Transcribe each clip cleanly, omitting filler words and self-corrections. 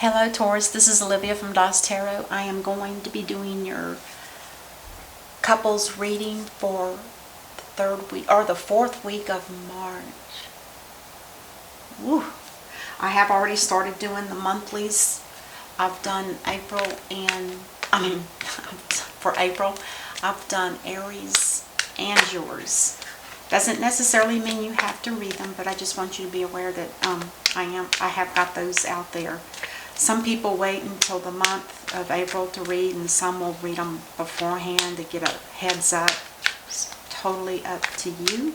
Hello Taurus, this is Olivia from Untitled Tarot. I am going to be doing your couples reading for the third week or the fourth week of March. Woo. I have already started doing the monthlies. I've done for April, I've done Aries and yours. Doesn't necessarily mean you have to read them, but I just want you to be aware that I have got those out there. Some people wait until the month of April to read, and some will read them beforehand to get a heads up. It's totally up to you.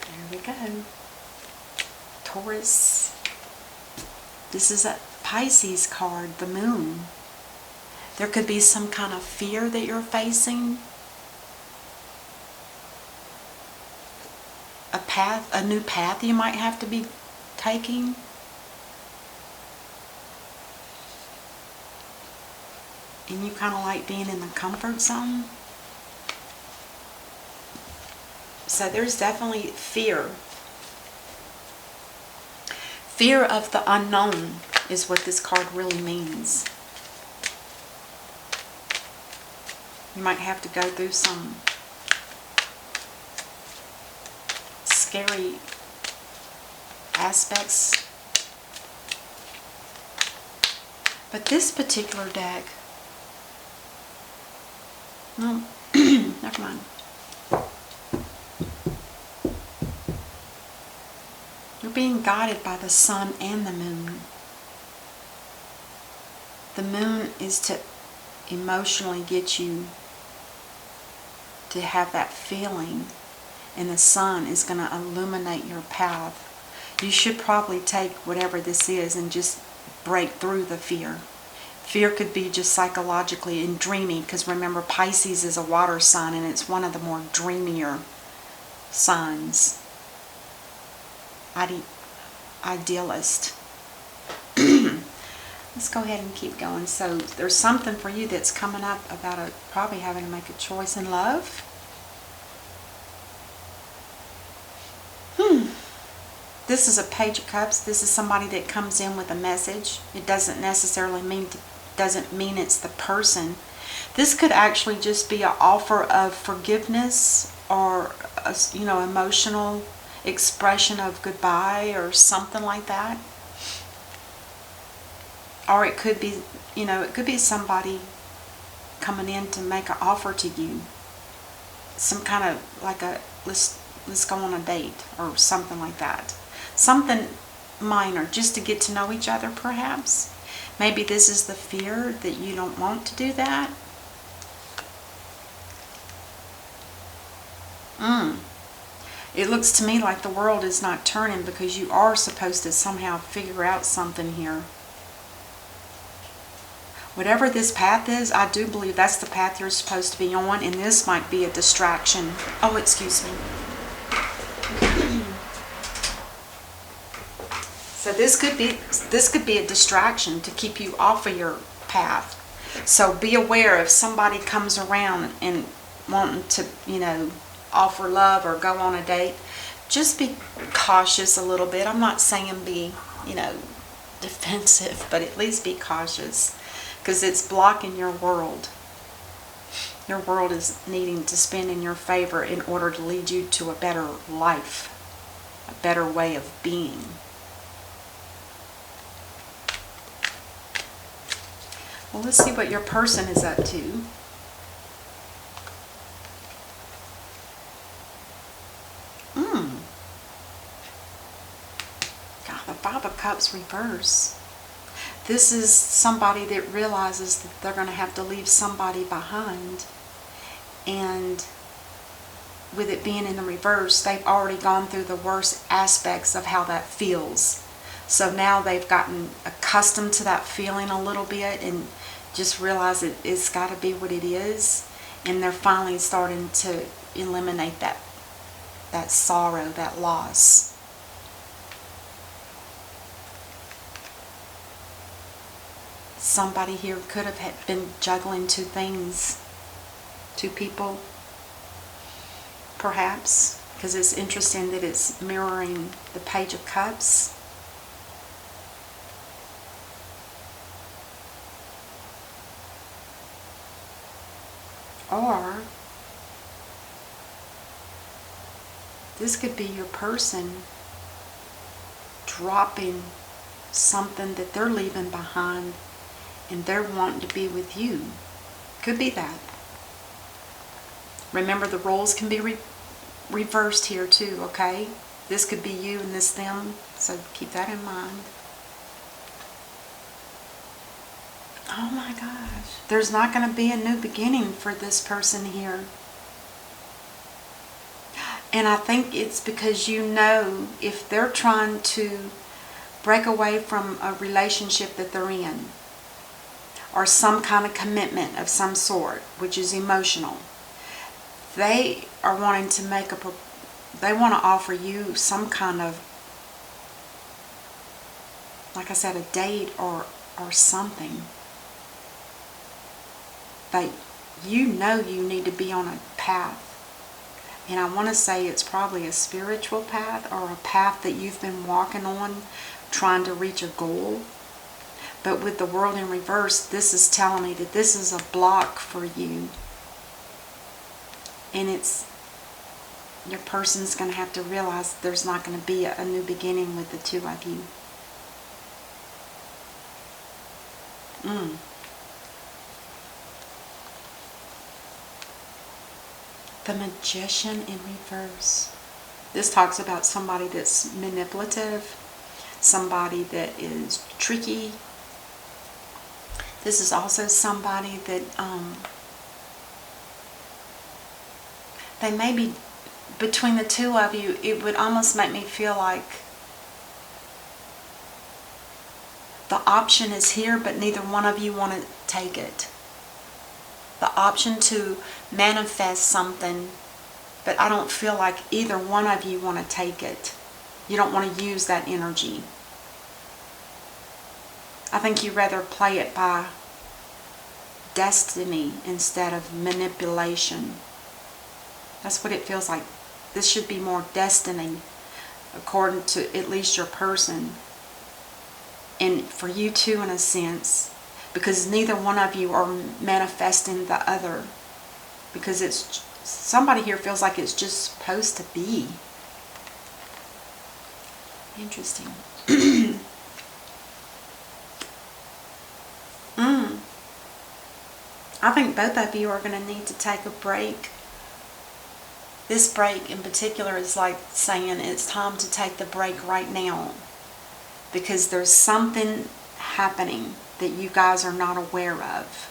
There we go. Taurus. This is a Pisces card, the moon. There could be some kind of fear that you're facing. A new path you might have to be taking. And you kind of like being in the comfort zone. So there's definitely fear. Fear of the unknown is what this card really means. You might have to go through some scary aspects. But this particular deck, no, never mind. You're being guided by the sun and the moon. The moon is to emotionally get you to have that feeling, and the sun is going to illuminate your path. You should probably take whatever this is and just break through the fear. Fear could be just psychologically and dreamy, because remember, Pisces is a water sign and it's one of the more dreamier signs. Idealist. Let's go ahead and keep going. So there's something for you that's coming up about probably having to make a choice in love. This is a Page of Cups. This is somebody that comes in with a message. It doesn't necessarily mean it's the person. This could actually just be an offer of forgiveness, or a, emotional expression of goodbye or something like that. Or it could be, it could be somebody coming in to make an offer to you. Some kind of like let's go on a date or something like that. Something minor, just to get to know each other perhaps. Maybe this is the fear that you don't want to do that. It looks to me like the world is not turning, because you are supposed to somehow figure out something here. Whatever this path is, I do believe that's the path you're supposed to be on, and this might be a distraction. Oh, excuse me. So this could be a distraction to keep you off of your path. So be aware if somebody comes around and wanting to, offer love or go on a date. Just be cautious a little bit. I'm not saying be, defensive, but at least be cautious, because it's blocking your world. Your world is needing to spin in your favor in order to lead you to a better life, a better way of being. Well, let's see what your person is up to. God, the Five of Cups reverse. This is somebody that realizes that they're going to have to leave somebody behind. And with it being in the reverse, they've already gone through the worst aspects of how that feels. So now they've gotten accustomed to that feeling a little bit and just realize it's got to be what it is. And they're finally starting to eliminate that sorrow, that loss. Somebody here could have been juggling two people, perhaps. because it's interesting that it's mirroring the Page of Cups. Or this could be your person dropping something that they're leaving behind and they're wanting to be with you. Could be that. Remember, the roles can be reversed here too, okay? This could be you and this them, so keep that in mind. Oh my gosh. There's not going to be a new beginning for this person here. And I think it's because you know if they're trying to break away from a relationship that they're in, or some kind of commitment of some sort, which is emotional, they are wanting to they want to offer you some kind of, like I said, a date or something. But you know you need to be on a path. And I want to say it's probably a spiritual path or a path that you've been walking on trying to reach a goal. But with the World in reverse, this is telling me that this is a block for you. And your person's going to have to realize there's not going to be a new beginning with the two of you. The Magician in reverse. This talks about somebody that's manipulative, somebody that is tricky. This is also somebody that they may be, between the two of you, it would almost make me feel like the option is here, but neither one of you want to take it. The option to manifest something, but I don't feel like either one of you want to take it. You don't want to use that energy. I think you'd rather play it by destiny instead of manipulation. That's what it feels like. This should be more destiny, according to at least your person. And for you too, in a sense, because neither one of you are manifesting the other. Because it's, somebody here feels like it's just supposed to be. Interesting. I think both of you are going to need to take a break. This break in particular is like saying it's time to take the break right now. Because there's something happening that you guys are not aware of.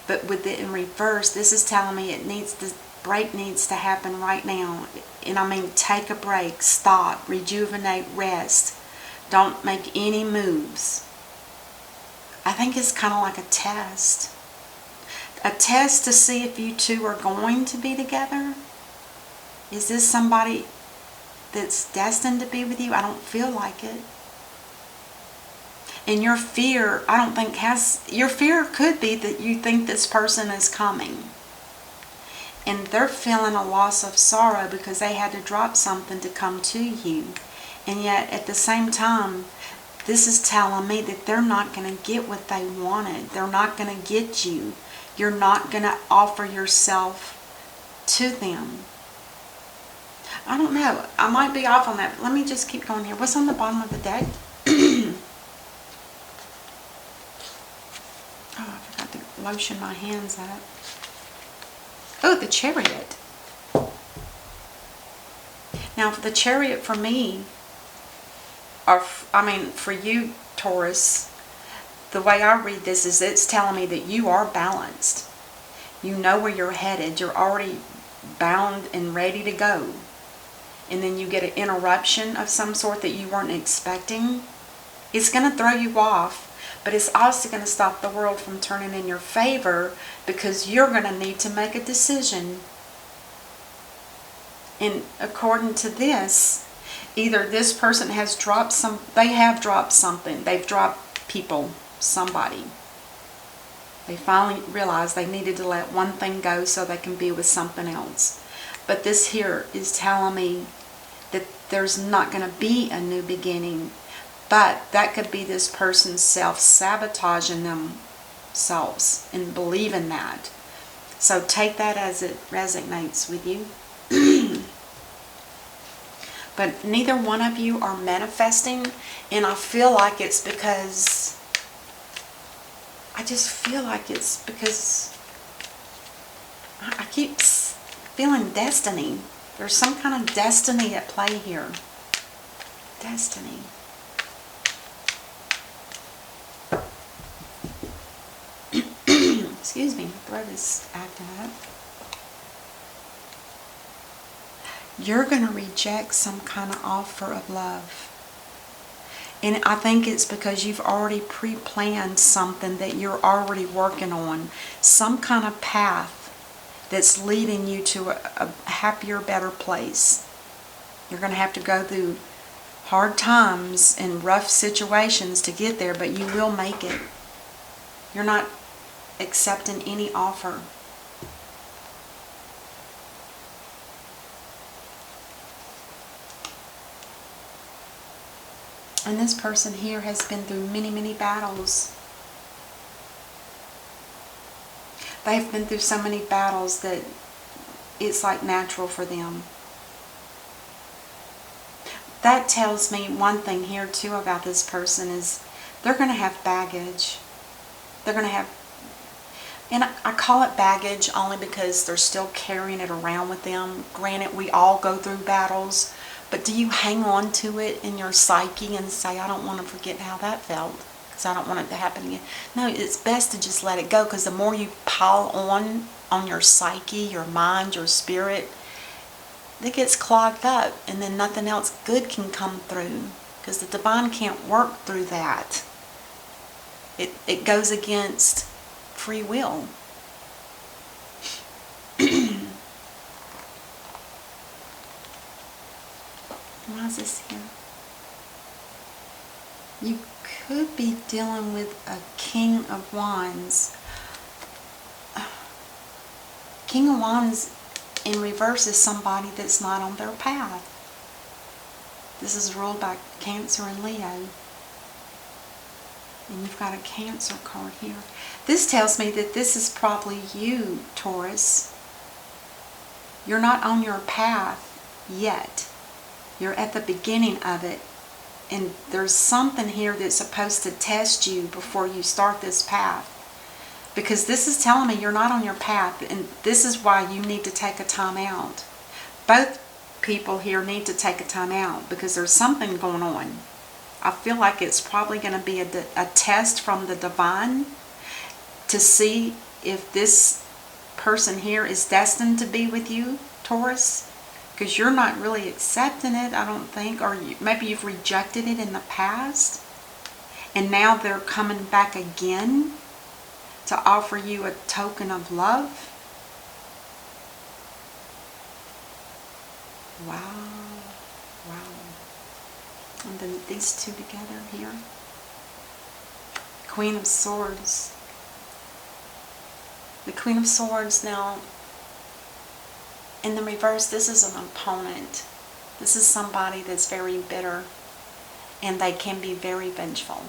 But with it in reverse, this is telling me the break needs to happen right now. And I mean, take a break, stop, rejuvenate, rest. Don't make any moves. I think it's kind of like a test. A test to see if you two are going to be together. Is this somebody that's destined to be with you? I don't feel like it. And your fear, I don't think your fear could be that you think this person is coming. And they're feeling a loss of sorrow because they had to drop something to come to you. And yet at the same time, this is telling me that they're not going to get what they wanted. They're not going to get you. You're not going to offer yourself to them. I don't know. I might be off on that. But let me just keep going here. What's on the bottom of the deck? Oh, I forgot to lotion my hands up. Oh, the Chariot. Now, the Chariot for me, or for you, Taurus, the way I read this is it's telling me that you are balanced. You know where you're headed. You're already bound and ready to go. And then you get an interruption of some sort that you weren't expecting. It's going to throw you off. But it's also going to stop the world from turning in your favor because you're going to need to make a decision. And according to this, either this person has dropped they have dropped something. They've dropped people, somebody. They finally realized they needed to let one thing go so they can be with something else. But this here is telling me that there's not going to be a new beginning. But that could be this person self-sabotaging themselves and believing that. So take that as it resonates with you. But neither one of you are manifesting. And I feel like it's because... I just feel like it's because... I keep feeling destiny. There's some kind of destiny at play here. Destiny. Excuse me, my throat is acting up. You're going to reject some kind of offer of love. And I think it's because you've already pre-planned something that you're already working on. Some kind of path that's leading you to a happier, better place. You're going to have to go through hard times and rough situations to get there, but you will make it. You're not accepting any offer. And this person here has been through many, many battles. They've been through so many battles that it's like natural for them. That tells me one thing here too about this person is they're going to have baggage. They're going to have, and I call it baggage only because they're still carrying it around with them. Granted, we all go through battles, but do you hang on to it in your psyche and say, I don't want to forget how that felt because I don't want it to happen again? No, it's best to just let it go, because the more you pile on your psyche, your mind, your spirit, it gets clogged up, and then nothing else good can come through, because the divine can't work through that. It goes against free will. Why is this here? You could be dealing with a King of Wands. King of Wands in reverse is somebody that's not on their path. This is ruled by Cancer and Leo. And you've got a Cancer card here. This tells me that this is probably you, Taurus. You're not on your path yet. You're at the beginning of it. And there's something here that's supposed to test you before you start this path. Because this is telling me you're not on your path. And this is why you need to take a time out. Both people here need to take a time out, because there's something going on. I feel like it's probably going to be a test from the divine to see if this person here is destined to be with you, Taurus. Because you're not really accepting it, I don't think. Or maybe you've rejected it in the past. And now they're coming back again to offer you a token of love. Wow. Wow. And then these two together here. Queen of Swords. The Queen of Swords now, in the reverse, this is an opponent. This is somebody that's very bitter, and they can be very vengeful.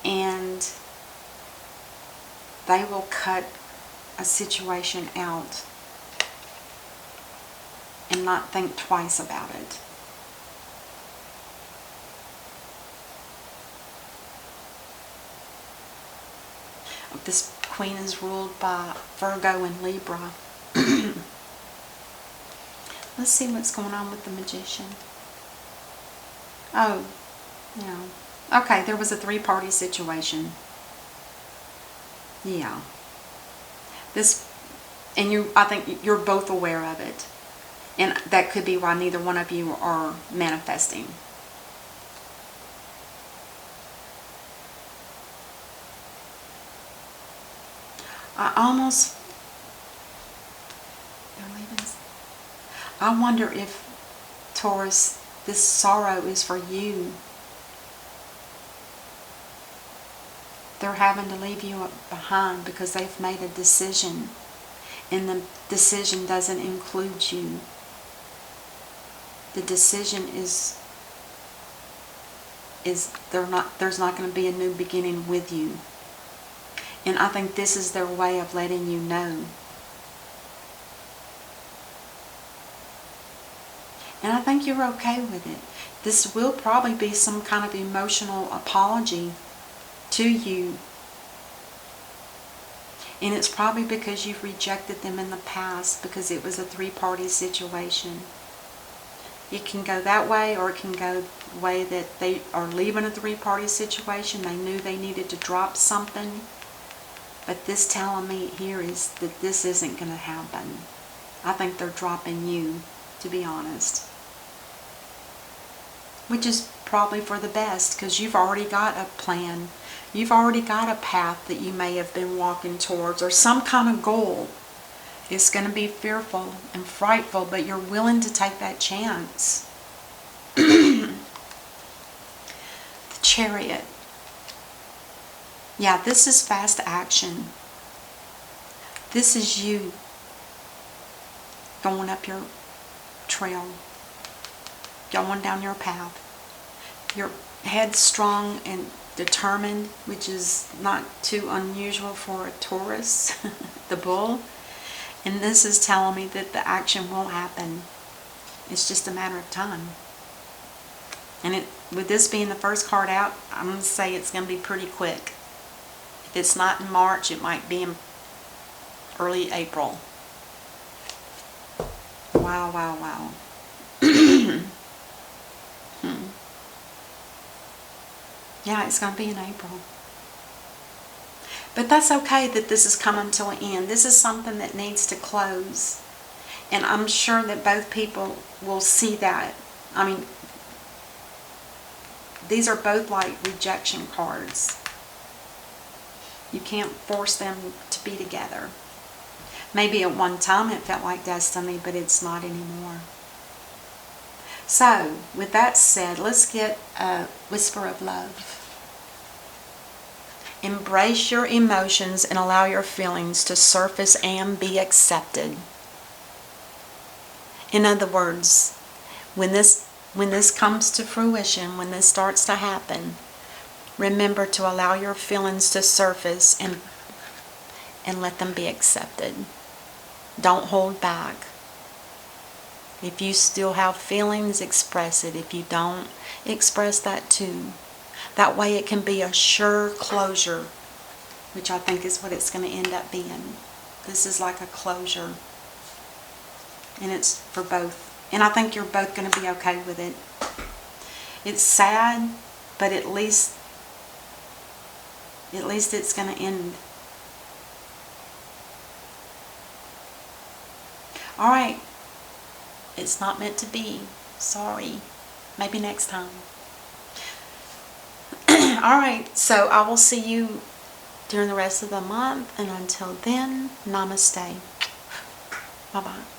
And they will cut a situation out and not think twice about it. This queen is ruled by Virgo and Libra. Let's see what's going on with the Magician. Oh, yeah. Okay, there was a three-party situation. Yeah. This, and I think you're both aware of it. And that could be why neither one of you are manifesting. I wonder if, Taurus, this sorrow is for you. They're having to leave you behind because they've made a decision. And the decision doesn't include you. The decision is there's not going to be a new beginning with you. And I think this is their way of letting you know. And I think you're okay with it. This will probably be some kind of emotional apology to you. And it's probably because you've rejected them in the past, because it was a three-party situation. It can go that way, or it can go the way that they are leaving a three-party situation. They knew they needed to drop something. But this telling me here is that this isn't going to happen. I think they're dropping you, to be honest. Which is probably for the best, because you've already got a plan. You've already got a path that you may have been walking towards, or some kind of goal. It's going to be fearful and frightful, but you're willing to take that chance. The Chariot. Yeah, this is fast action. This is you going up your trail, going down your path. You're headstrong and determined, which is not too unusual for a Taurus, the bull. And this is telling me that the action will happen. It's just a matter of time. And with this being the first card out, I'm going to say it's going to be pretty quick. If it's not in March, it might be in early April. Wow, wow, wow. Yeah, it's going to be in April. But that's okay that this is coming to an end. This is something that needs to close. And I'm sure that both people will see that. I mean, these are both like rejection cards. You can't force them to be together. Maybe at one time it felt like destiny, but it's not anymore. So, with that said, let's get a whisper of love. Embrace your emotions and allow your feelings to surface and be accepted. In other words, when this comes to fruition, when this starts to happen, remember to allow your feelings to surface and let them be accepted. Don't hold back. If you still have feelings, express it. If you don't, express that too. That way it can be a sure closure, which I think is what it's going to end up being. This is like a closure. And it's for both. And I think you're both going to be okay with it. It's sad, but at least it's going to end. Alright. It's not meant to be. Sorry. Maybe next time. Alright, so I will see you during the rest of the month. And until then, namaste. Bye-bye.